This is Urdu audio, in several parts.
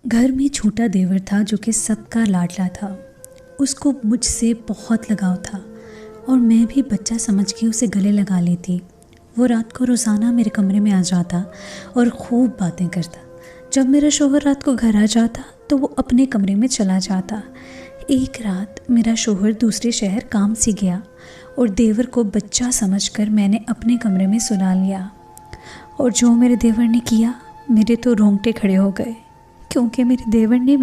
گھر میں چھوٹا دیور تھا جو کہ سب کا لاڈلا تھا۔ اس کو مجھ سے بہت لگاؤ تھا اور میں بھی بچہ سمجھ کے اسے گلے لگا لیتی۔ وہ رات کو روزانہ میرے کمرے میں آ جاتا اور خوب باتیں کرتا۔ جب میرا شوہر رات کو گھر آ جاتا تو وہ اپنے کمرے میں چلا جاتا۔ ایک رات میرا شوہر دوسرے شہر کام سے گیا اور دیور کو بچہ سمجھ کر میں نے اپنے کمرے میں سلا لیا، اور جو میرے دیور نے کیا میرے تو رونگٹے کھڑے ہو گئے، کیونکہ میرے دیور نے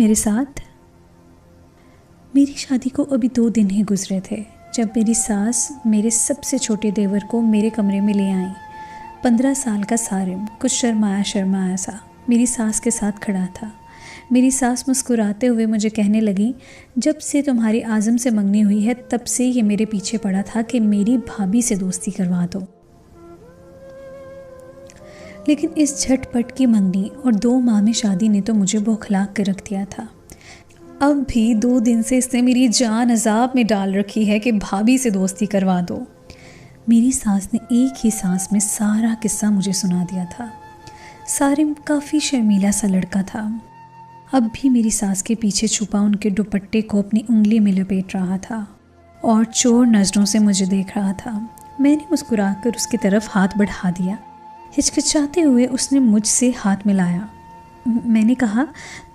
میری شادی کو ابھی 2 دن ہی گزرے تھے جب میری ساس میرے سب سے چھوٹے دیور کو میرے کمرے میں لے آئیں۔ 15 سال کا سارم کچھ شرمایا سا میری ساس کے ساتھ کھڑا تھا۔ میری ساس مسکراتے ہوئے مجھے کہنے لگی، جب سے تمہاری اعظم سے منگنی ہوئی ہے تب سے یہ میرے پیچھے پڑا تھا کہ میری بھابھی سے دوستی کروا دو، لیکن اس جھٹ پٹ کی منگنی اور 2 ماہ میں شادی نے تو مجھے بوکھلا کر رکھ دیا تھا۔ اب بھی 2 دن سے اس نے میری جان عذاب میں ڈال رکھی ہے کہ بھابھی سے دوستی کروا دو۔ میری ساس نے ایک ہی سانس میں سارا قصہ مجھے سنا دیا تھا۔ سارم کافی شرمیلا سا لڑکا تھا، اب بھی میری ساس کے پیچھے چھپا ان کے دوپٹے کو اپنی انگلی میں لپیٹ رہا تھا اور چور نظروں سے مجھے دیکھ رہا تھا۔ میں نے مسکرا کر اس کی طرف ہاتھ بڑھا دیا۔ ہچکچاتے ہوئے اس نے مجھ سے ہاتھ ملایا۔ میں نے کہا،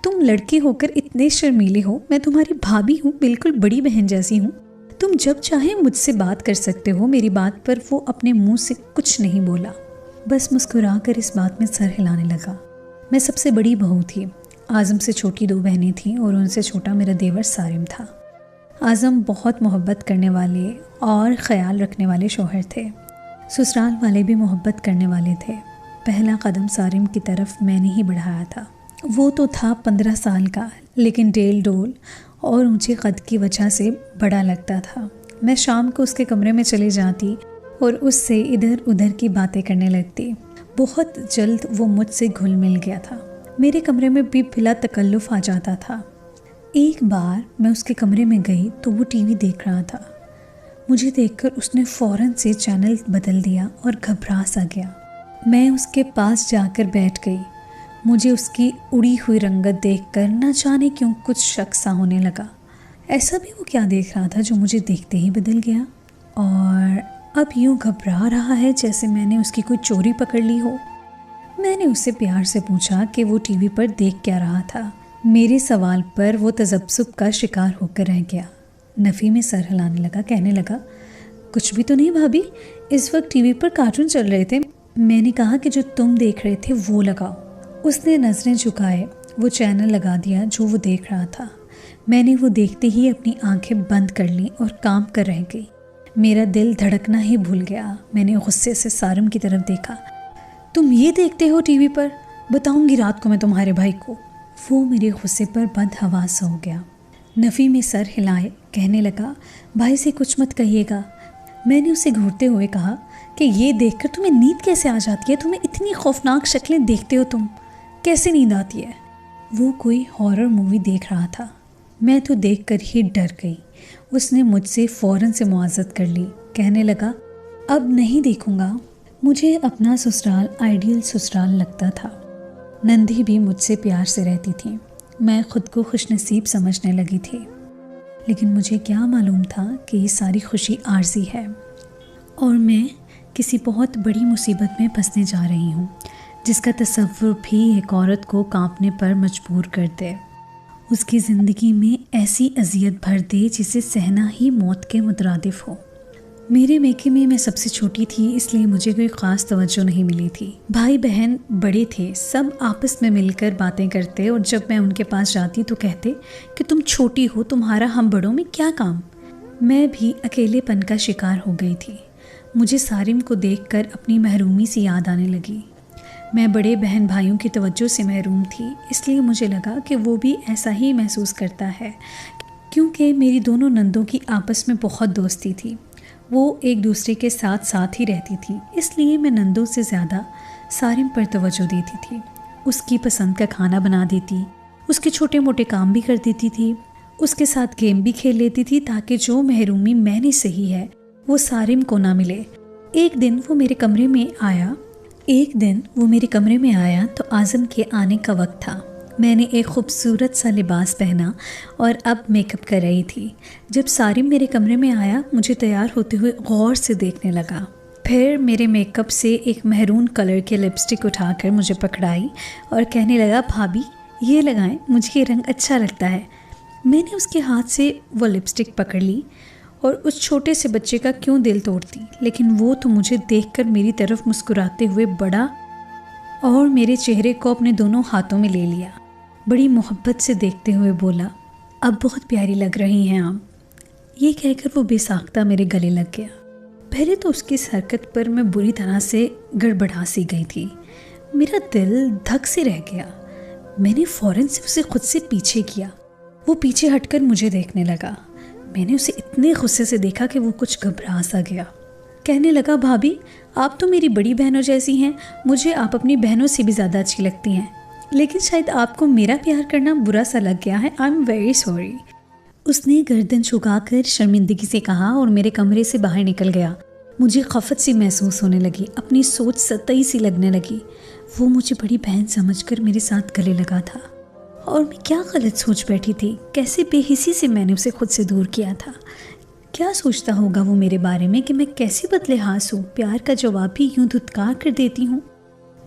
تم لڑکی ہو کر اتنے شرمیلے ہو، میں تمہاری بھابھی ہوں، بالکل بڑی بہن جیسی ہوں، تم جب چاہیں مجھ سے بات کر سکتے ہو۔ میری بات پر وہ اپنے منہ سے کچھ نہیں بولا، بس مسکرا کر اس بات میں سر ہلانے لگا۔ میں سب سے بڑی بہو تھی، اعظم سے چھوٹی 2 بہنیں تھیں اور ان سے چھوٹا میرا دیور سارم تھا۔ اعظم بہت محبت کرنے والے اور خیال رکھنے والے شوہر تھے، سسرال والے بھی محبت کرنے والے تھے۔ پہلا قدم سارم کی طرف میں نے ہی بڑھایا تھا۔ وہ تو تھا 15 سال کا، لیکن ڈیل ڈول اور اونچے قد کی وجہ سے بڑا لگتا تھا۔ میں شام کو اس کے کمرے میں چلی جاتی اور اس سے ادھر ادھر کی باتیں کرنے لگتی۔ بہت جلد وہ مجھ سے گھل مل گیا تھا، میرے کمرے میں بھی بلا تکلف آ جاتا تھا۔ ایک بار میں اس کے کمرے میں گئی تو وہ ٹی وی دیکھ رہا تھا۔ مجھے دیکھ کر اس نے فوراً سے چینل بدل دیا اور گھبرا سا گیا۔ میں اس کے پاس جا کر بیٹھ گئی۔ مجھے اس کی اڑی ہوئی رنگت دیکھ کر نہ جانے کیوں کچھ شک سا ہونے لگا۔ ایسا بھی وہ کیا دیکھ رہا تھا جو مجھے دیکھتے ہی بدل گیا، اور اب یوں گھبرا رہا ہے جیسے میں نے اس کی کوئی چوری پکڑ لی ہو۔ میں نے اس سے پیار سے پوچھا کہ وہ ٹی وی پر دیکھ کیا رہا تھا۔ میرے سوال پر وہ تذبذب کا شکار ہو کر رہ گیا۔ نفی میں سر ہلانے لگا، کہنے لگا، کچھ بھی تو نہیں بھابھی، اس وقت ٹی وی پر کارٹون چل رہے تھے، میں نے کہا کہ جو تم دیکھ رہے تھے وہ لگاؤ۔ اس نے نظریں جھکائے وہ چینل لگا دیا جو وہ دیکھ رہا تھا۔ میں نے وہ دیکھتے ہی اپنی آنکھیں بند کر لیں اور کام کر رہ گئی۔ میرا دل دھڑکنا ہی بھول گیا۔ میں نے غصے سے سارم کی طرف دیکھا۔ تم یہ دیکھتے ہو ٹی وی پر؟ بتاؤں گی رات کو میں تمہارے بھائی کو۔ وہ میرے غصے پر بدحواس ہو گیا۔ نفی میں سر ہلائے کہنے لگا، بھائی سے کچھ مت کہیے گا۔ میں نے اسے گھورتے ہوئے کہا کہ یہ دیکھ کر تمہیں نیند کیسے آ جاتی ہے؟ تمہیں اتنی خوفناک شکلیں دیکھتے ہو تم، کیسے نیند آتی ہے؟ وہ کوئی ہارر مووی دیکھ رہا تھا۔ میں تو دیکھ کر ہی ڈر گئی۔ اس نے مجھ سے فوراً سے معاذت کر لی، کہنے لگا، اب نہیں دیکھوں گا۔ مجھے اپنا سسرال آئیڈیل سسرال لگتا تھا۔ نندی بھی مجھ سے پیار سے رہتی تھی، میں خود کو خوش نصیب سمجھنے لگی تھی، لیکن مجھے کیا معلوم تھا کہ یہ ساری خوشی عارضی ہے اور میں کسی بہت بڑی مصیبت میں پھنسنے جا رہی ہوں، جس کا تصور بھی ایک عورت کو کانپنے پر مجبور کر دے، اس کی زندگی میں ایسی اذیت بھر دے جسے سہنا ہی موت کے مترادف ہو۔ میرے میکے میں سب سے چھوٹی تھی، اس لیے مجھے کوئی خاص توجہ نہیں ملی تھی۔ بھائی بہن بڑے تھے، سب آپس میں مل کر باتیں کرتے، اور جب میں ان کے پاس جاتی تو کہتے کہ تم چھوٹی ہو، تمہارا ہم بڑوں میں کیا کام۔ میں بھی اکیلے پن کا شکار ہو گئی تھی۔ مجھے سارم کو دیکھ کر اپنی محرومی سی یاد آنے لگی۔ میں بڑے بہن بھائیوں کی توجہ سے محروم تھی، اس لیے مجھے لگا کہ وہ بھی ایسا ہی محسوس کرتا ہے، کیونکہ میری دونوں نندوں کی آپس میں بہت دوستی تھی۔ وہ ایک دوسرے کے ساتھ ہی رہتی تھی، اس لیے میں نندوں سے زیادہ سارم پر توجہ دیتی تھی۔ اس کی پسند کا کھانا بنا دیتی، اس کے چھوٹے موٹے کام بھی کر دیتی تھی، اس کے ساتھ گیم بھی کھیل لیتی تھی، تاکہ جو محرومی میں نے سہی ہے وہ سارم کو نہ ملے۔ ایک دن وہ میرے کمرے میں آیا تو اعظم کے آنے کا وقت تھا۔ میں نے ایک خوبصورت سا لباس پہنا اور اب میک اپ کر رہی تھی۔ جب سارم میرے کمرے میں آیا مجھے تیار ہوتے ہوئے غور سے دیکھنے لگا، پھر میرے میک اپ سے ایک مہرون کلر کی لپسٹک اٹھا کر مجھے پکڑائی اور کہنے لگا بھابی یہ لگائیں، مجھے یہ رنگ اچھا لگتا ہے۔ میں نے اس کے ہاتھ سے وہ لپسٹک پکڑ لی اور اس چھوٹے سے بچے کا کیوں دل توڑتی، لیکن وہ تو مجھے دیکھ کر میری طرف مسکراتے ہوئے بڑا اور میرے چہرے کو اپنے دونوں ہاتھوں میں لے لیا، بڑی محبت سے دیکھتے ہوئے بولا اب بہت پیاری لگ رہی ہیں آپ۔ یہ کہہ کر وہ بے ساختہ میرے گلے لگ گیا۔ پہلے تو اس کی اس حرکت پر میں بری طرح سے گڑبڑا سی گئی تھی، میرا دل دھک سے رہ گیا۔ میں نے فوراً سے اسے خود سے پیچھے کیا، وہ پیچھے ہٹ کر مجھے دیکھنے لگا۔ میں نے اسے اتنے غصے سے دیکھا کہ وہ کچھ گھبرا سا گیا، کہنے لگا بھابی آپ تو میری بڑی بہنوں جیسی ہیں، مجھے آپ اپنی بہنوں سے بھی زیادہ اچھی لگتی ہیں، لیکن شاید آپ کو میرا پیار کرنا برا سا لگ گیا ہے، آئی ایم ویری سوری۔ اس نے گردن جھکا کر شرمندگی سے کہا اور میرے کمرے سے باہر نکل گیا۔ مجھے خفت سی محسوس ہونے لگی، اپنی سوچ سطحی سی لگنے لگی۔ وہ مجھے بڑی بہن سمجھ کر میرے ساتھ گلے لگا تھا، اور میں کیا غلط سوچ بیٹھی تھی، کیسے بے حسی سے میں نے اسے خود سے دور کیا تھا۔ کیا سوچتا ہوگا وہ میرے بارے میں کہ میں کیسی بدلے ہاس ہوں، پیار کا جواب بھی یوں دھتکار کر دیتی ہوں۔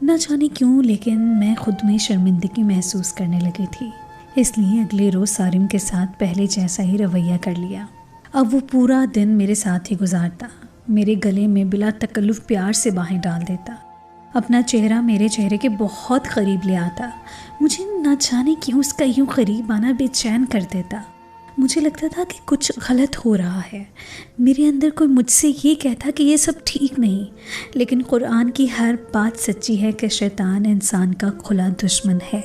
نہ جانے کیوں لیکن میں خود میں شرمندگی محسوس کرنے لگی تھی، اس لیے اگلے روز سارم کے ساتھ پہلے جیسا ہی رویہ کر لیا۔ اب وہ پورا دن میرے ساتھ ہی گزارتا، میرے گلے میں بلا تکلف پیار سے باہیں ڈال دیتا، اپنا چہرہ میرے چہرے کے بہت قریب لے آتا، مجھے نہ جانے کیوں اس کا یوں قریب آنا بے چین کر دیتا۔ مجھے لگتا تھا کہ کچھ غلط ہو رہا ہے، میرے اندر کوئی مجھ سے یہ کہتا کہ یہ سب ٹھیک نہیں، لیکن قرآن کی ہر بات سچی ہے کہ شیطان انسان کا کھلا دشمن ہے۔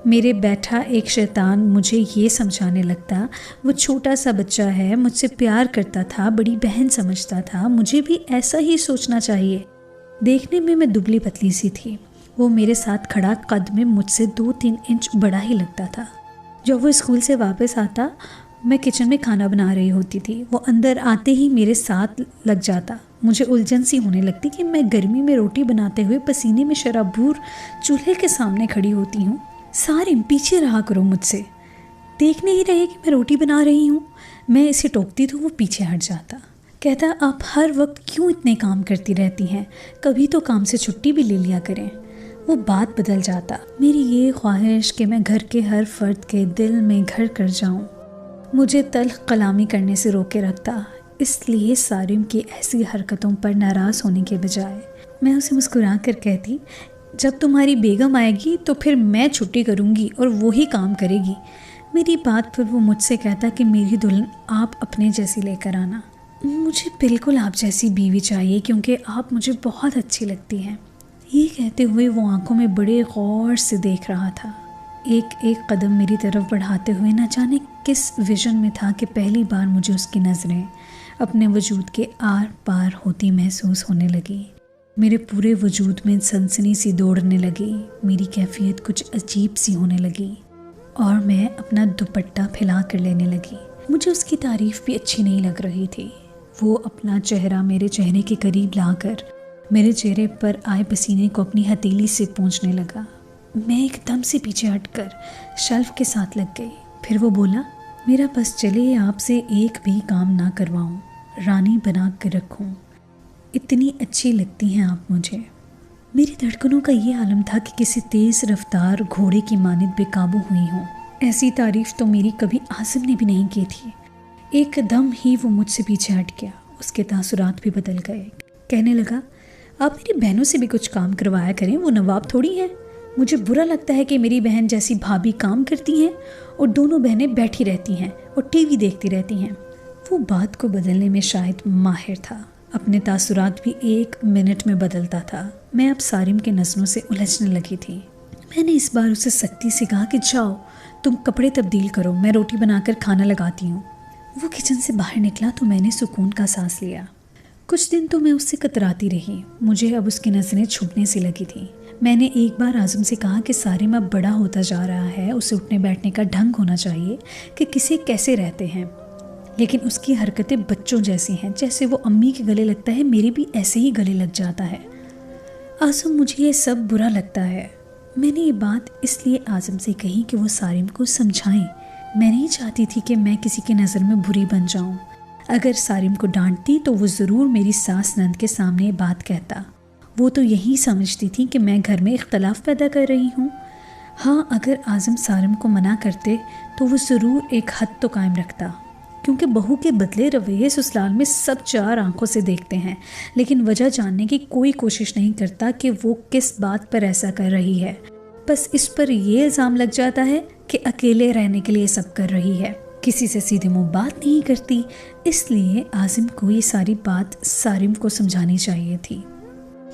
میرے بیٹھا ایک شیطان مجھے یہ سمجھانے لگتا وہ چھوٹا سا بچہ ہے، مجھ سے پیار کرتا تھا، بڑی بہن سمجھتا تھا، مجھے بھی ایسا ہی سوچنا چاہیے۔ دیکھنے میں دبلی پتلی سی تھی، وہ میرے ساتھ کھڑا قد میں مجھ سے 2-3 انچ بڑا ہی لگتا تھا۔ جب وہ اسکول سے واپس آتا میں کچن میں کھانا بنا رہی ہوتی تھی، وہ اندر آتے ہی میرے ساتھ لگ جاتا۔ مجھے الجھن سی ہونے لگتی کہ میں گرمی میں روٹی بناتے ہوئے پسینے میں شرابور چولہے کے سامنے کھڑی ہوتی ہوں۔ سارم پیچھے رہا کرو مجھ سے، دیکھ نہیں رہے کہ میں روٹی بنا رہی ہوں؟ میں اسے ٹوکتی تو وہ پیچھے ہٹ جاتا، کہتا آپ ہر وقت کیوں اتنے کام کرتی رہتی ہیں، کبھی تو کام سے چھٹی بھی لے لیا کریں۔ وہ بات بدل جاتا، میری یہ خواہش کہ میں گھر کے ہر فرد کے دل میں گھر کر جاؤں مجھے تلخ کلامی کرنے سے روکے رکھتا۔ اس لیے سارم کی ایسی حرکتوں پر ناراض ہونے کے بجائے میں اسے مسکرا کر کہتی جب تمہاری بیگم آئے گی تو پھر میں چھٹی کروں گی اور وہی کام کرے گی۔ میری بات پر وہ مجھ سے کہتا کہ میری دلہن آپ اپنے جیسی لے کر آنا، مجھے بالکل آپ جیسی بیوی چاہیے کیونکہ آپ مجھے بہت اچھی لگتی ہیں۔ یہ کہتے ہوئے وہ آنکھوں میں بڑے غور سے دیکھ رہا تھا، ایک ایک قدم میری طرف بڑھاتے ہوئے نہ جانے کس ویژن میں تھا کہ پہلی بار مجھے اس کی نظریں اپنے وجود کے آر پار ہوتی محسوس ہونے لگی۔ میرے پورے وجود میں سنسنی سی دوڑنے لگی، میری کیفیت کچھ عجیب سی ہونے لگی اور میں اپنا دوپٹہ پھیلا کر لینے لگی۔ مجھے اس کی تعریف بھی اچھی نہیں لگ رہی تھی۔ وہ اپنا چہرہ میرے چہرے کے قریب لا کر میرے چہرے پر آئے پسینے کو اپنی ہتھیلی سے پونچھنے لگا۔ میں ایک دم سے پیچھے ہٹ کر شیلف کے ساتھ لگ گئی۔ پھر وہ بولا میرا بس چلے آپ سے ایک بھی کام نہ کرواؤں، رانی بنا کر رکھوں، اتنی اچھی لگتی ہیں آپ مجھے۔ میری دھڑکنوں کا یہ عالم تھا کہ کسی تیز رفتار گھوڑے کی مانند بے قابو ہوئی ہوں۔ ایسی تعریف تو میری کبھی عازم نے بھی نہیں کی تھی۔ ایک دم ہی وہ مجھ سے پیچھے ہٹ گیا، اس کے تاثرات بھی بدل گئے۔ کہنے لگا آپ میری بہنوں سے بھی کچھ کام کروایا کریں، وہ نواب تھوڑی ہیں۔ مجھے برا لگتا ہے کہ میری بہن جیسی بھابھی کام کرتی ہیں اور دونوں بہنیں بیٹھی رہتی ہیں اور ٹی وی دیکھتی رہتی ہیں۔ وہ بات کو بدلنے میں شاید ماہر تھا، اپنے تاثرات بھی 1 منٹ میں بدلتا تھا۔ میں اب سارم کے نظروں سے الجھنے لگی تھی۔ میں نے اس بار اسے سختی سے کہا کہ جاؤ تم کپڑے تبدیل کرو، میں روٹی بنا کر کھانا لگاتی ہوں۔ وہ کچن سے باہر نکلا تو میں نے سکون کا سانس لیا۔ کچھ دن تو میں اس سے کتراتی رہی، مجھے اب اس کی نظریں چھپنے سی لگی تھیں۔ میں نے ایک بار اعظم سے کہا کہ سارم اب بڑا ہوتا جا رہا ہے، اسے اٹھنے بیٹھنے کا ڈھنگ ہونا چاہیے کہ کسے کیسے رہتے ہیں، لیکن اس کی حرکتیں بچوں جیسی ہیں، جیسے وہ امی کے گلے لگتا ہے میرے بھی ایسے ہی گلے لگ جاتا ہے۔ اعظم مجھے یہ سب برا لگتا ہے، میں نے یہ بات اس لیے اعظم سے کہی کہ وہ سارم کو سمجھائیں۔ میں نہیں چاہتی تھی کہ میں کسی کی نظر میں بری بن جاؤں۔ اگر سارم کو ڈانٹتی تو وہ ضرور میری ساس نند کے سامنے یہ بات کہتا۔ وہ تو یہی سمجھتی تھی کہ میں گھر میں اختلاف پیدا کر رہی ہوں۔ ہاں، اگر اعظم سارم کو منع کرتے تو وہ ضرور ایک حد تو قائم رکھتا، کیونکہ بہو کے بدلے رویے سسرال میں سب چار آنکھوں سے دیکھتے ہیں، لیکن وجہ جاننے کی کوئی کوشش نہیں کرتا کہ وہ کس بات پر ایسا کر رہی ہے۔ بس اس پر یہ الزام لگ جاتا ہے کہ اکیلے رہنے کے لیے سب کر رہی ہے، کسی سے سیدھے منہ بات نہیں کرتی۔ اس لیے اعظم کو یہ ساری بات سارم کو سمجھانی چاہیے تھی،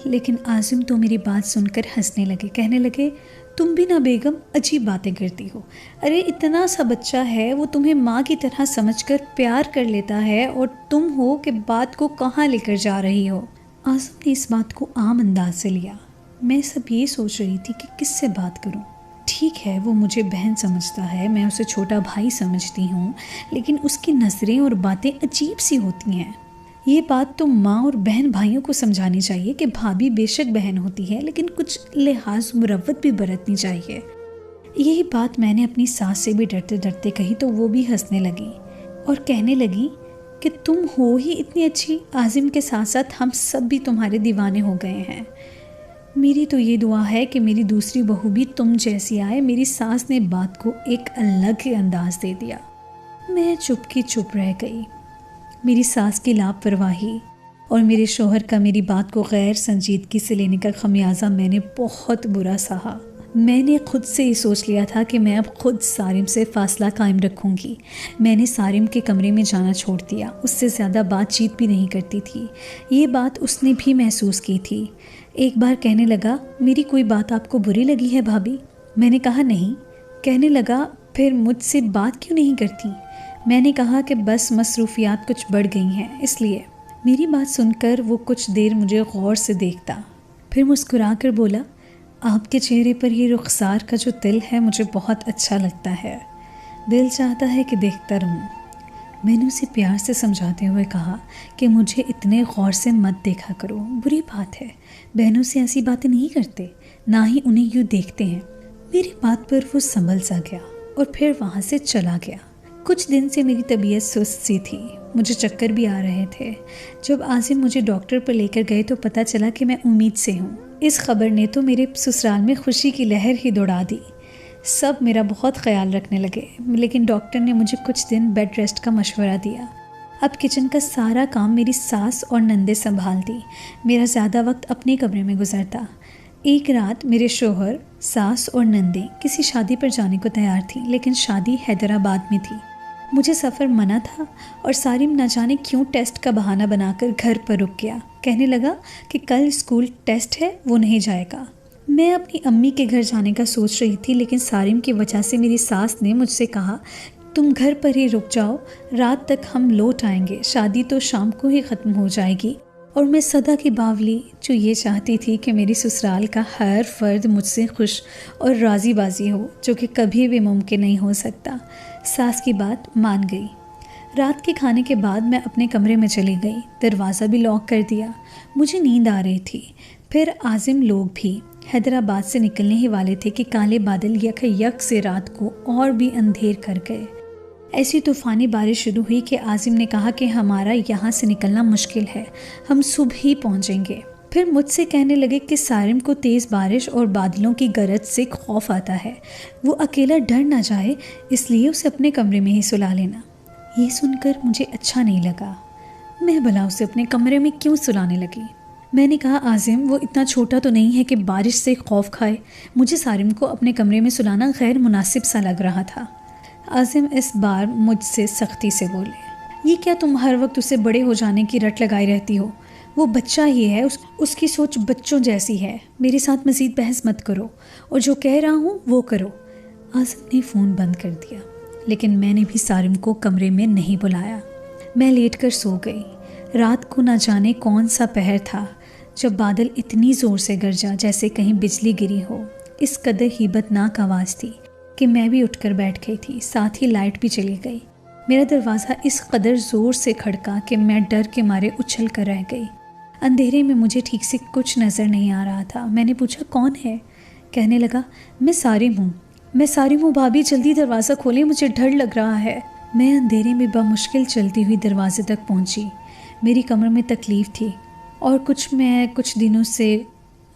لیکن اعظم تو میری بات سن کر ہنسنے لگے، کہنے لگے تم بھی نہ بیگم عجیب باتیں کرتی ہو۔ ارے اتنا سا بچہ ہے، وہ تمہیں ماں کی طرح سمجھ کر پیار کر لیتا ہے، اور تم ہو کہ بات کو کہاں لے کر جا رہی ہو۔ اعظم نے اس بات کو عام انداز سے لیا۔ میں سب یہ سوچ رہی تھی کہ کس سے بات کروں۔ ٹھیک ہے، وہ مجھے بہن سمجھتا ہے، میں اسے چھوٹا بھائی سمجھتی ہوں، لیکن اس کی نظریں اور باتیں عجیب سی ہوتی ہیں۔ یہ بات تو ماں اور بہن بھائیوں کو سمجھانی چاہیے کہ بھابھی بے شک بہن ہوتی ہے، لیکن کچھ لحاظ مروت بھی برتنی چاہیے۔ یہی بات میں نے اپنی ساس سے بھی ڈرتے ڈرتے کہی تو وہ بھی ہنسنے لگی اور کہنے لگی کہ تم ہو ہی اتنی اچھی، اعظم کے ساتھ ساتھ ہم سب بھی تمہارے دیوانے ہو گئے ہیں۔ میری تو یہ دعا ہے کہ میری دوسری بہو بھی تم جیسی آئے۔ میری ساس نے بات کو ایک الگ ہی انداز دے دیا۔ میں چپ کی چپ رہ گئی۔ میری ساس کی لاپرواہی اور میرے شوہر کا میری بات کو غیر سنجیدگی سے لینے کا خمیازہ میں نے بہت برا سہا۔ میں نے خود سے یہ سوچ لیا تھا کہ میں اب خود سارم سے فاصلہ قائم رکھوں گی۔ میں نے سارم کے کمرے میں جانا چھوڑ دیا، اس سے زیادہ بات چیت بھی نہیں کرتی تھی۔ یہ بات اس نے بھی محسوس کی تھی۔ ایک بار کہنے لگا میری کوئی بات آپ کو بری لگی ہے بھابھی؟ میں نے کہا نہیں۔ کہنے لگا پھر مجھ سے بات کیوں نہیں کرتی؟ میں نے کہا کہ بس مصروفیات کچھ بڑھ گئی ہیں اس لیے۔ میری بات سن کر وہ کچھ دیر مجھے غور سے دیکھتا، پھر مسکرا کر بولا آپ کے چہرے پر یہ رخسار کا جو تل ہے مجھے بہت اچھا لگتا ہے، دل چاہتا ہے کہ دیکھتا رہوں۔ میں نے اسے پیار سے سمجھاتے ہوئے کہا کہ مجھے اتنے غور سے مت دیکھا کرو، بری بات ہے، بہنوں سے ایسی باتیں نہیں کرتے، نہ ہی انہیں یوں دیکھتے ہیں۔ میری بات پر وہ سنبھل سا گیا اور پھر وہاں سے چلا گیا۔ کچھ دن سے میری طبیعت سست سی تھی، مجھے چکر بھی آ رہے تھے۔ جب اعظم مجھے ڈاکٹر پر لے کر گئے تو پتہ چلا کہ میں امید سے ہوں۔ اس خبر نے تو میرے سسرال میں خوشی کی لہر ہی دوڑا دی۔ سب میرا بہت خیال رکھنے لگے، لیکن ڈاکٹر نے مجھے کچھ دن بیڈ ریسٹ کا مشورہ دیا۔ اب کچن کا سارا کام میری ساس اور نندے سنبھالتی، میرا زیادہ وقت اپنے کمرے میں گزرتا۔ ایک رات میرے شوہر، ساس اور نندے کسی شادی پر جانے کو تیار تھیں، لیکن شادی حیدرآباد میں تھی۔ مجھے سفر منع تھا اور سارم نہ جانے کیوں ٹیسٹ کا بہانہ بنا کر گھر پر رک گیا۔ کہنے لگا کہ کل اسکول ٹیسٹ ہے، وہ نہیں جائے گا۔ میں اپنی امی کے گھر جانے کا سوچ رہی تھی، لیکن سارم کی وجہ سے میری ساس نے مجھ سے کہا تم گھر پر ہی رک جاؤ، رات تک ہم لوٹ آئیں گے، شادی تو شام کو ہی ختم ہو جائے گی۔ اور میں سدا کی باولی جو یہ چاہتی تھی کہ میری سسرال کا ہر فرد مجھ سے خوش اور راضی بازی ہو، جو کہ کبھی بھی ممکن نہیں ہو سکتا، ساس کی بات مان گئی۔ رات کے کھانے کے بعد میں اپنے کمرے میں چلی گئی، دروازہ بھی لاک کر دیا۔ مجھے نیند آ رہی تھی۔ پھر عازم لوگ بھی حیدرآباد سے نکلنے ہی والے تھے کہ کالے بادل یک یک سے رات کو اور بھی اندھیر کر گئے۔ ایسی طوفانی بارش شروع ہوئی کہ عازم نے کہا کہ ہمارا یہاں سے نکلنا مشکل ہے، ہم صبح ہی پہنچیں گے۔ پھر مجھ سے کہنے لگے کہ سارم کو تیز بارش اور بادلوں کی گرج سے خوف آتا ہے، وہ اکیلا ڈر نہ جائے، اس لیے اسے اپنے کمرے میں ہی سلا لینا۔ یہ سن کر مجھے اچھا نہیں لگا۔ میں بھلا اسے اپنے کمرے میں کیوں سلانے لگی؟ میں نے کہا عازم وہ اتنا چھوٹا تو نہیں ہے کہ بارش سے خوف کھائے، مجھے سارم کو اپنے کمرے میں سلانا غیر مناسب سا لگ رہا تھا۔ عازم اس بار مجھ سے سختی سے بولے، یہ کیا تم ہر وقت اسے بڑے ہو جانے کی رٹ لگائی رہتی ہو؟ وہ بچہ ہی ہے، اس کی سوچ بچوں جیسی ہے، میرے ساتھ مزید بحث مت کرو اور جو کہہ رہا ہوں وہ کرو۔ عازم نے فون بند کر دیا، لیکن میں نے بھی سارم کو کمرے میں نہیں بلایا۔ میں لیٹ کر سو گئی۔ رات کو نہ جانے کون سا پہر تھا جب بادل اتنی زور سے گرجا جیسے کہیں بجلی گری ہو۔ اس قدر ہیبت ناک آواز تھی کہ میں بھی اٹھ کر بیٹھ گئی تھی، ساتھ ہی لائٹ بھی چلی گئی۔ میرا دروازہ اس قدر زور سے کھڑکا کہ میں ڈر کے مارے اچھل کر رہ گئی۔ اندھیرے میں مجھے ٹھیک سے کچھ نظر نہیں آ رہا تھا۔ میں نے پوچھا کون ہے؟ کہنے لگا میں سارم ہوں بھابھی، جلدی دروازہ کھولیں، مجھے ڈر لگ رہا ہے۔ میں اندھیرے میں بمشکل چلتی ہوئی دروازے تک پہنچی۔ میری کمر میں تکلیف تھی اور میں کچھ دنوں سے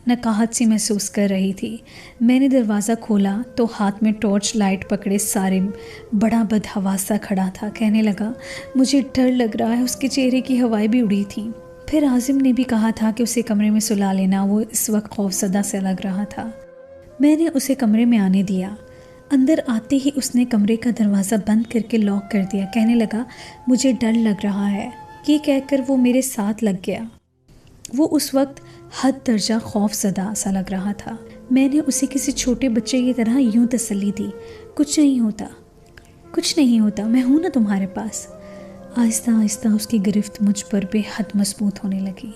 نقاہت سی محسوس کر رہی تھی۔ میں نے دروازہ کھولا تو ہاتھ میں ٹارچ لائٹ پکڑے سارم بڑا بدحواس سا کھڑا تھا۔ کہنے لگا مجھے ڈر لگ رہا ہے۔ اس کے چہرے کی ہوائیں بھی اڑی تھیں۔ پھر عازم نے بھی کہا تھا کہ اسے کمرے میں سلا لینا، وہ اس وقت خوفزدہ سے لگ رہا تھا۔ میں نے اسے کمرے میں آنے دیا۔ اندر آتے ہی اس نے کمرے کا دروازہ بند کر کے لاک کر دیا۔ کہنے لگا مجھے ڈر لگ رہا ہے۔ یہ کہہ کر وہ میرے ساتھ لگ گیا۔ وہ اس وقت حد درجہ خوف زدہ سا لگ رہا تھا۔ میں نے اسے کسی چھوٹے بچے کی طرح یوں تسلی دی، کچھ نہیں ہوتا، میں ہوں نا تمہارے پاس۔ آہستہ آہستہ اس کی گرفت مجھ پر بے حد مضبوط ہونے لگی۔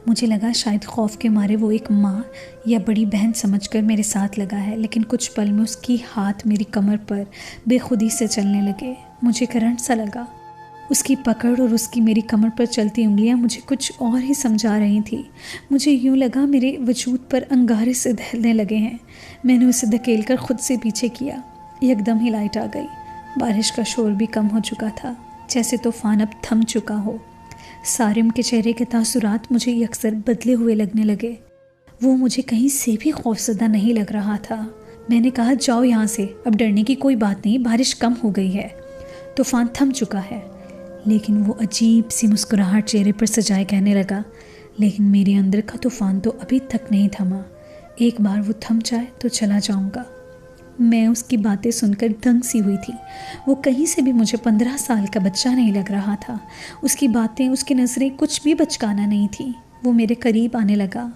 مجھے لگا شاید خوف کے مارے وہ ایک ماں یا بڑی بہن سمجھ کر میرے ساتھ لگا ہے، لیکن کچھ پل میں اس کی ہاتھ میری کمر پر بے خودی سے چلنے لگے۔ مجھے کرنٹ سا لگا۔ اس کی پکڑ اور اس کی میری کمر پر چلتی انگلیاں مجھے کچھ اور ہی سمجھا رہی تھی۔ مجھے یوں لگا میرے وجود پر انگارے سے دہلنے لگے ہیں۔ میں نے اسے دھکیل کر خود سے پیچھے کیا۔ یکدم ہی لائٹ آ گئی۔ بارش کا شور بھی کم ہو چکا تھا، جیسے طوفان اب تھم چکا ہو۔ سارم کے چہرے کے تاثرات مجھے یکسر بدلے ہوئے لگنے لگے۔ وہ مجھے کہیں سے بھی خوفزدہ نہیں لگ رہا تھا۔ میں نے کہا جاؤ یہاں سے، اب ڈرنے کی کوئی بات نہیں، بارش کم ہو گئی ہے، طوفان تھم چکا ہے۔ لیکن وہ عجیب سی مسکراہٹ چہرے پر سجائے کہنے لگا لیکن میرے اندر کا طوفان تو ابھی تک نہیں تھما، ایک بار وہ تھم جائے تو چلا جاؤں گا۔ میں اس کی باتیں سن کر دنگ سی ہوئی تھی۔ وہ کہیں سے بھی مجھے 15 سال کا بچہ نہیں لگ رہا تھا۔ اس کی باتیں، اس کی نظریں کچھ بھی بچکانا نہیں تھی۔ وہ میرے قریب آنے لگا۔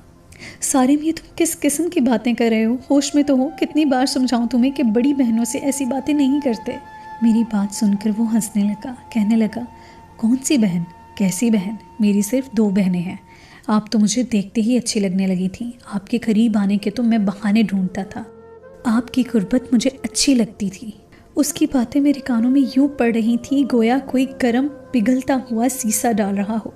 سارم یہ تم کس قسم کی باتیں کر رہے ہو؟ ہوش میں تو ہو؟ کتنی بار سمجھاؤں تمہیں کہ بڑی بہنوں سے ایسی باتیں نہیں کرتے۔ میری بات سن کر وہ ہنسنے لگا، کہنے لگا کون سی بہن؟ کیسی بہن؟ میری صرف 2 بہنیں ہیں۔ آپ تو مجھے دیکھتے ہی اچھی لگنے لگی تھیں۔ آپ کے قریب آنے کے تو میں بہانے ڈھونڈتا تھا۔ آپ کی قربت مجھے اچھی لگتی تھی۔ اس کی باتیں میرے کانوں میں یوں پڑ رہی تھیں گویا کوئی گرم پگھلتا ہوا سیسا ڈال رہا ہو۔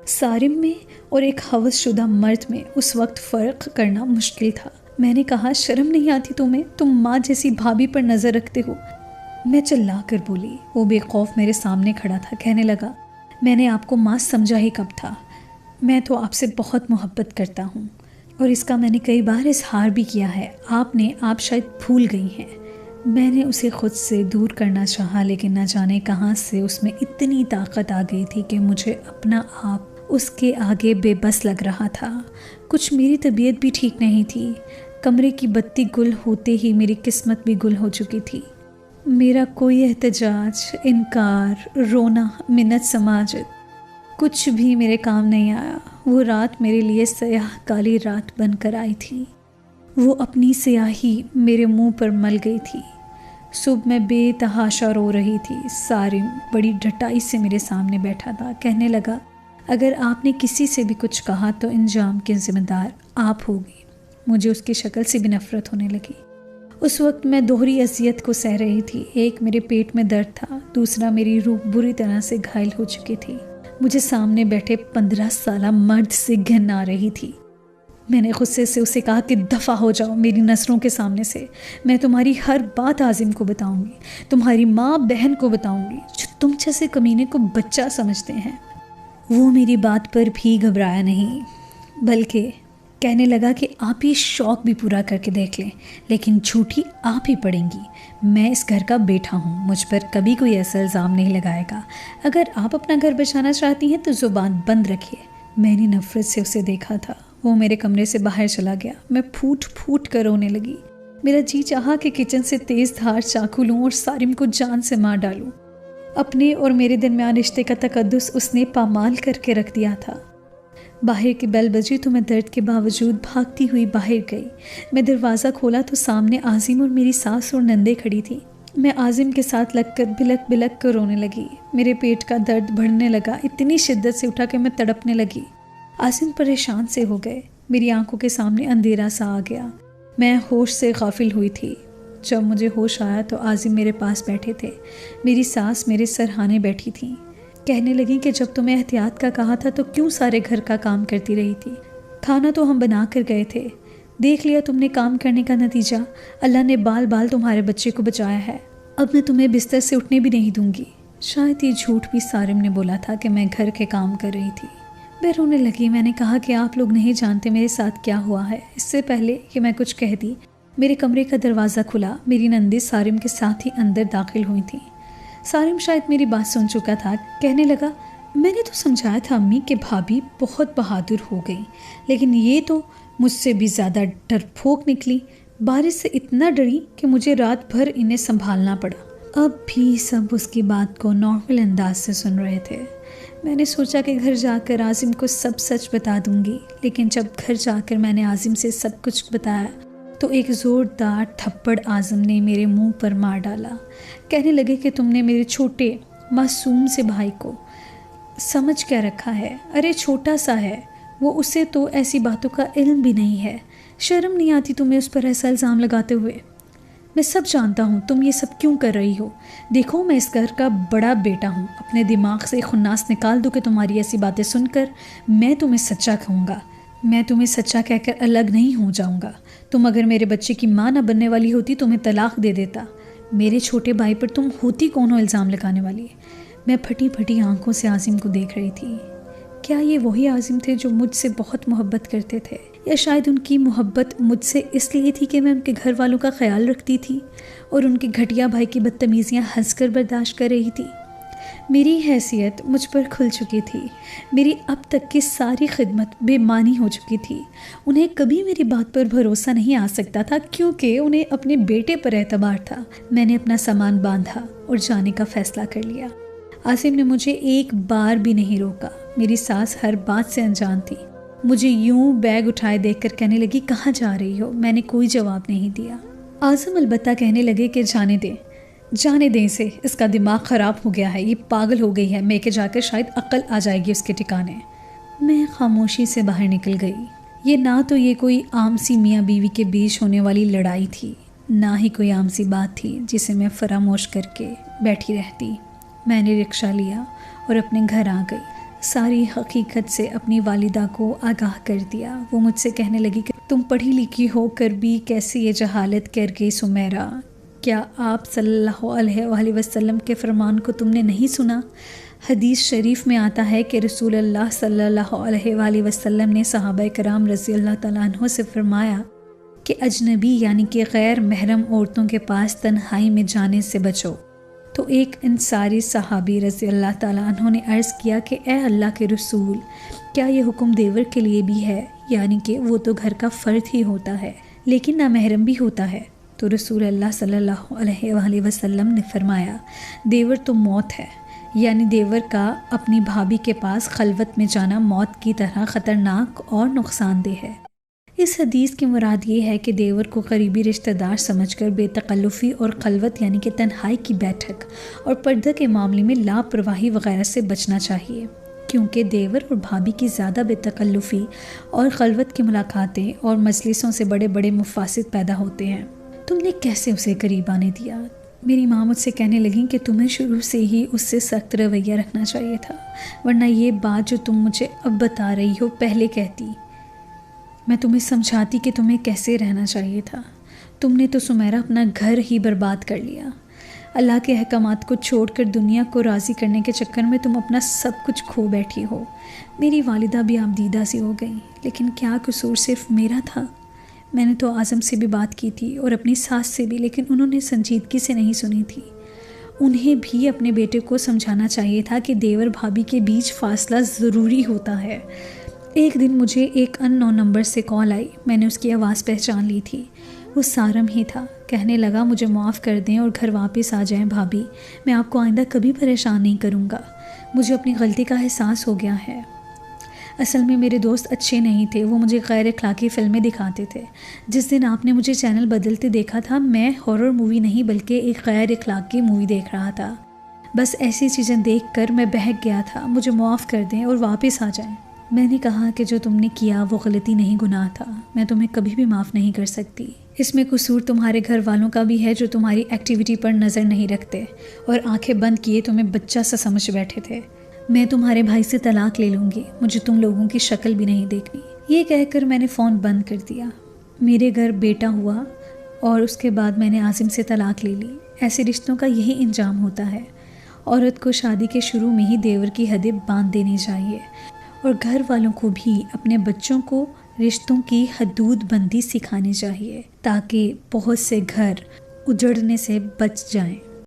سارم میں اور ایک ہوس شدہ مرد میں اس وقت فرق کرنا مشکل تھا۔ میں نے کہا شرم نہیں آتی تمہیں؟ تم ماں جیسی بھابھی پر نظر رکھتے ہو۔ میں چلا کر بولی۔ وہ بے خوف میرے سامنے کھڑا تھا۔ کہنے لگا میں نے آپ کو ماں سمجھا ہی کب تھا؟ میں تو آپ سے بہت محبت کرتا ہوں اور اس کا میں نے کئی بار اظہار بھی کیا ہے۔ آپ شاید بھول گئی ہیں۔ میں نے اسے خود سے دور کرنا چاہا، لیکن نہ جانے کہاں سے اس میں اتنی طاقت آ گئی تھی کہ مجھے اپنا آپ اس کے آگے بے بس لگ رہا تھا۔ کچھ میری طبیعت بھی ٹھیک نہیں تھی۔ کمرے کی بتی گل ہوتے ہی میری قسمت بھی گل ہو چکی تھی۔ میرا کوئی احتجاج، انکار، رونا، منت سماجت کچھ بھی میرے کام نہیں آیا۔ وہ رات میرے لیے سیاہ کالی رات بن کر آئی تھی۔ وہ اپنی سیاہی میرے منہ پر مل گئی تھی۔ صبح میں بے تحاشا رو رہی تھی۔ سارم بڑی ڈٹائی سے میرے سامنے بیٹھا تھا۔ کہنے لگا اگر آپ نے کسی سے بھی کچھ کہا تو انجام کے ذمہ دار آپ ہوگی۔ مجھے اس کی شکل سے بھی نفرت ہونے لگی۔ اس وقت میں دوہری اذیت کو سہ رہی تھی۔ ایک میرے پیٹ میں درد تھا، دوسرا میری روح بری طرح سے گھائل ہو چکی تھی۔ مجھے سامنے بیٹھے 15 سالہ مرد سے گھن آ رہی تھی۔ میں نے غصے سے اسے کہا کہ دفع ہو جاؤ میری نظروں کے سامنے سے۔ میں تمہاری ہر بات عازم کو بتاؤں گی، تمہاری ماں بہن کو بتاؤں گی جو تم جیسے کمینے کو بچہ سمجھتے ہیں۔ وہ میری بات پر بھی گھبرایا نہیں، بلکہ کہنے لگا کہ آپ یہ شوق بھی پورا کر کے دیکھ لیں، لیکن جھوٹی آپ ہی پڑیں گی۔ میں اس گھر کا بیٹا ہوں، مجھ پر کبھی کوئی ایسا الزام نہیں لگائے گا۔ اگر آپ اپنا گھر بچانا چاہتی ہیں تو زبان بند رکھیے۔ میں نے نفرت سے اسے دیکھا تھا۔ وہ میرے کمرے سے باہر چلا گیا۔ میں پھوٹ پھوٹ کر رونے لگی۔ میرا جی چاہا کہ کچن سے تیز دھار چاقو لوں اور سارم کو جان سے مار ڈالوں۔ اپنے اور میرے درمیان رشتے کا تقدس اس نے پامال کر کے رکھ دیا تھا۔ باہر کی بیل بجی تو میں درد کے باوجود بھاگتی ہوئی باہر گئی۔ میں دروازہ کھولا تو سامنے عازم اور میری ساس اور نندے کھڑی تھی۔ میں عازم کے ساتھ لگ کر بلک بلک کر رونے لگی۔ میرے پیٹ کا درد بڑھنے لگا، اتنی شدت سے اٹھا کہ میں تڑپنے لگی۔ عازم پریشان سے ہو گئے۔ میری آنکھوں کے سامنے اندھیرا سا آ گیا۔ میں ہوش سے غافل ہوئی تھی۔ جب مجھے ہوش آیا تو عازم میرے پاس بیٹھے تھے، میری ساس میرے سرہانے بیٹھی تھیں۔ کہنے لگی کہ جب تمہیں احتیاط کا کہا تھا تو کیوں سارے گھر کا کام کرتی رہی تھی؟ کھانا تو ہم بنا کر گئے تھے، دیکھ لیا تم نے کام کرنے کا نتیجہ، اللہ نے بال بال تمہارے بچے کو بچایا ہے، اب میں تمہیں بستر سے اٹھنے بھی نہیں دوں گی۔ شاید یہ جھوٹ بھی سارم نے بولا تھا کہ میں گھر کے کام کر رہی تھی۔ میں رونے لگی۔ میں نے کہا کہ آپ لوگ نہیں جانتے میرے ساتھ کیا ہوا ہے۔ اس سے پہلے کہ میں کچھ کہتی، میرے کمرے کا دروازہ کھلا، میری نندی سارم کے ساتھ ہی اندر داخل ہوئی تھیں۔ سارم شاید میری بات سن چکا تھا، کہنے لگا، میں نے تو سمجھایا تھا امی کہ بھابھی بہت بہادر ہو گئی، لیکن یہ تو مجھ سے بھی زیادہ ڈرپھوک نکلی۔ بارش سے اتنا ڈری کہ مجھے رات بھر انہیں سنبھالنا پڑا۔ اب بھی سب اس کی بات کو نارمل انداز سے سن رہے تھے۔ میں نے سوچا کہ گھر جا کر عاظم کو سب سچ بتا دوں گی، لیکن جب گھر جا کر میں نے عاظم سے سب کچھ بتایا تو ایک زوردار تھپڑ عاظم نے میرے منہ پر مار ڈالا۔ کہنے لگے کہ تم نے میرے چھوٹے معصوم سے بھائی کو سمجھ کیا رکھا ہے؟ ارے چھوٹا سا ہے وہ، اسے تو ایسی باتوں کا علم بھی نہیں ہے۔ شرم نہیں آتی تمہیں اس پر ایسا الزام لگاتے ہوئے؟ میں سب جانتا ہوں تم یہ سب کیوں کر رہی ہو۔ دیکھو میں اس گھر کا بڑا بیٹا ہوں، اپنے دماغ سے خناس نکال دو کہ تمہاری ایسی باتیں سن کر میں تمہیں سچا کہوں گا۔ میں تمہیں سچا کہہ کر الگ نہیں ہو جاؤں گا۔ تم اگر میرے بچے کی ماں نہ بننے والی ہوتی تو میں طلاق دے دیتا۔ میرے چھوٹے بھائی پر تم ہوتی کون ہو الزام لگانے والی؟ میں پھٹی پھٹی آنکھوں سے عاظم کو دیکھ رہی تھی۔ کیا یہ وہی عاظم تھے جو مجھ سے بہت محبت کرتے تھے، یا شاید ان کی محبت مجھ سے اس لیے تھی کہ میں ان کے گھر والوں کا خیال رکھتی تھی اور ان کے گھٹیا بھائی کی بدتمیزیاں ہنس کر برداشت کر رہی تھی؟ میری حیثیت مجھ پر کھل چکی تھی، میری اب تک کی ساری خدمت بے معنی ہو چکی تھی۔ انہیں کبھی میری بات پر بھروسہ نہیں آ سکتا تھا کیونکہ انہیں اپنے بیٹے پر اعتبار تھا۔ میں نے اپنا سامان باندھا اور جانے کا فیصلہ کر لیا۔ عاصم نے مجھے ایک بار بھی نہیں روکا۔ میری ساس ہر بات سے انجان تھی۔ مجھے یوں بیگ اٹھائے دیکھ کر کہنے لگی، کہاں جا رہی ہو؟ میں نے کوئی جواب نہیں دیا۔ عاصم البتہ کہنے لگے کہ جانے دیں اسے، اس کا دماغ خراب ہو گیا ہے، یہ پاگل ہو گئی ہے، میں کہ جا کر شاید عقل آ جائے گی اس کے ٹھکانے۔ میں خاموشی سے باہر نکل گئی۔ یہ نہ تو یہ کوئی عام سی میاں بیوی کے بیچ ہونے والی لڑائی تھی، نہ ہی کوئی عام سی بات تھی جسے میں فراموش کر کے بیٹھی رہتی۔ میں نے رکشہ لیا اور اپنے گھر آ گئی۔ ساری حقیقت سے اپنی والدہ کو آگاہ کر دیا۔ وہ مجھ سے کہنے لگی کہ تم پڑھی لکھی ہو کر بھی کیسی یہ جہالت کر گئی سمیرا؟ کیا آپ صلی اللہ علیہ وآلہ وسلم کے فرمان کو تم نے نہیں سنا؟ حدیث شریف میں آتا ہے کہ رسول اللہ صلی اللہ علیہ وآلہ وسلم نے صحابہ کرام رضی اللہ تعالیٰ عنہ سے فرمایا کہ اجنبی یعنی کہ غیر محرم عورتوں کے پاس تنہائی میں جانے سے بچو۔ تو ایک انصاری صحابی رضی اللہ تعالیٰ عنہ نے عرض کیا کہ اے اللہ کے رسول، کیا یہ حکم دیور کے لیے بھی ہے؟ یعنی کہ وہ تو گھر کا فرد ہی ہوتا ہے لیکن نامحرم بھی ہوتا ہے۔ تو رسول اللہ صلی اللہ علیہ وآلہ وسلم نے فرمایا، دیور تو موت ہے، یعنی دیور کا اپنی بھابھی کے پاس خلوت میں جانا موت کی طرح خطرناک اور نقصان دہ ہے۔ اس حدیث کی مراد یہ ہے کہ دیور کو قریبی رشتہ دار سمجھ کر بے تکلفی اور خلوت یعنی کہ تنہائی کی بیٹھک اور پردہ کے معاملے میں لاپرواہی وغیرہ سے بچنا چاہیے، کیونکہ دیور اور بھابھی کی زیادہ بے تکلفی اور خلوت کی ملاقاتیں اور مجلسوں سے بڑے بڑے مفاسد پیدا ہوتے ہیں۔ تم نے کیسے اسے قریب آنے دیا؟ میری ماں مجھ سے کہنے لگیں کہ تمہیں شروع سے ہی اس سے سخت رویہ رکھنا چاہیے تھا، ورنہ یہ بات جو تم مجھے اب بتا رہی ہو پہلے کہتی۔ میں تمہیں سمجھاتی کہ تمہیں کیسے رہنا چاہیے تھا۔ تم نے تو سمیرا اپنا گھر ہی برباد کر لیا۔ اللہ کے احکامات کو چھوڑ کر دنیا کو راضی کرنے کے چکر میں تم اپنا سب کچھ کھو بیٹھی ہو۔ میری والدہ بھی آپ دیدہ سی ہو گئیں، لیکن کیا قصور صرف میرا تھا؟ میں نے تو اعظم سے بھی بات کی تھی اور اپنی ساس سے بھی، لیکن انہوں نے سنجیدگی سے نہیں سنی تھی۔ انہیں بھی اپنے بیٹے کو سمجھانا چاہیے تھا کہ دیور بھابھی کے بیچ فاصلہ ضروری ہوتا ہے۔ ایک دن مجھے ایک ان نون نمبر سے کال آئی۔ میں نے اس کی آواز پہچان لی تھی۔ وہ سارم ہی تھا۔ کہنے لگا، مجھے معاف کر دیں اور گھر واپس آ جائیں بھابھی، میں آپ کو آئندہ کبھی پریشان نہیں کروں گا۔ مجھے اپنی غلطی کا احساس ہو گیا ہے۔ اصل میں میرے دوست اچھے نہیں تھے، وہ مجھے غیر اخلاقی فلمیں دکھاتے تھے۔ جس دن آپ نے مجھے چینل بدلتے دیکھا تھا، میں ہارر مووی نہیں بلکہ ایک غیر اخلاقی مووی دیکھ رہا تھا۔ بس ایسی چیزیں دیکھ کر میں بہک گیا تھا۔ مجھے معاف کر دیں اور واپس آ جائیں۔ میں نے کہا کہ جو تم نے کیا وہ غلطی نہیں، گناہ تھا۔ میں تمہیں کبھی بھی معاف نہیں کر سکتی۔ اس میں قصور تمہارے گھر والوں کا بھی ہے جو تمہاری ایکٹیویٹی پر نظر نہیں رکھتے اور آنکھیں بند کیے تمہیں بچہ سا سمجھ بیٹھے تھے۔ میں تمہارے بھائی سے طلاق لے لوں گی، مجھے تم لوگوں کی شکل بھی نہیں دیکھنی۔ یہ کہہ کر میں نے فون بند کر دیا۔ میرے گھر بیٹا ہوا اور اس کے بعد میں نے عاصم سے طلاق لے لی۔ ایسے رشتوں کا یہی انجام ہوتا ہے۔ عورت کو شادی کے شروع میں ہی دیور کی حدیں باندھ دینی چاہیے، اور گھر والوں کو بھی اپنے بچوں کو رشتوں کی حدود بندی سکھانی چاہیے تاکہ بہت سے گھر اجڑنے سے بچ جائیں۔